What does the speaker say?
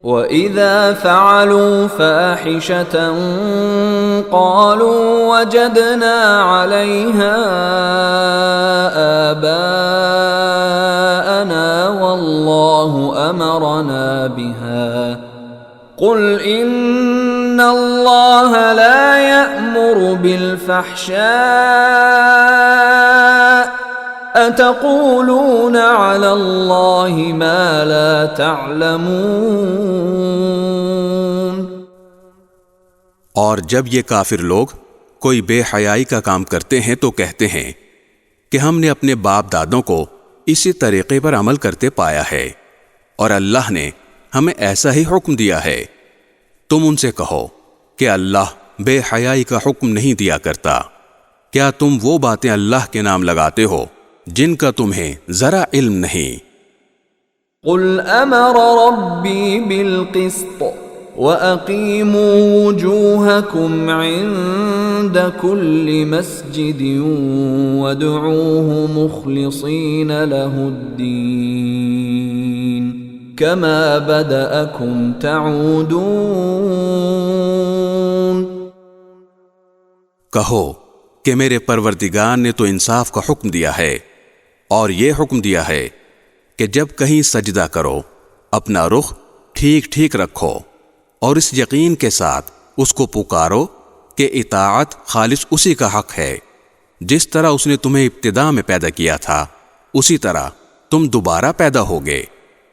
وَإِذَا فَعَلُوا فَاحِشَةً قَالُوا وَجَدْنَا عَلَيْهَا آبَاءَنَا وَاللَّهُ أَمَرَنَا بِهَا قُلْ إِنَّ اللَّهَ لَا يَأْمُرُ بِالْفَحْشَاءِ أَتَقُولُونَ عَلَى اللَّهِ مَا لَا تَعْلَمُونَ۔ اور جب یہ کافر لوگ کوئی بے حیائی کا کام کرتے ہیں تو کہتے ہیں کہ ہم نے اپنے باپ دادوں کو اسی طریقے پر عمل کرتے پایا ہے اور اللہ نے ہمیں ایسا ہی حکم دیا ہے۔ تم ان سے کہو کہ اللہ بے حیائی کا حکم نہیں دیا کرتا۔ کیا تم وہ باتیں اللہ کے نام لگاتے ہو جن کا تمہیں ذرا علم نہیں؟ قل امر ربی بالقسط وَأَقِيمُوا وُجُوهَكُمْ عِندَ كُلِّ مَسْجِدٍ وَادْعُوهُ مُخْلِصِينَ لَهُ الدِّينَ كَمَا بَدَأَكُمْ تَعُودُونَ۔ کہو کہ میرے پروردگار نے تو انصاف کا حکم دیا ہے، اور یہ حکم دیا ہے کہ جب کہیں سجدہ کرو اپنا رخ ٹھیک ٹھیک رکھو، اور اس یقین کے ساتھ اس کو پکارو کہ اطاعت خالص اسی کا حق ہے، جس طرح اس نے تمہیں ابتدا میں پیدا کیا تھا اسی طرح تم دوبارہ پیدا ہوگے۔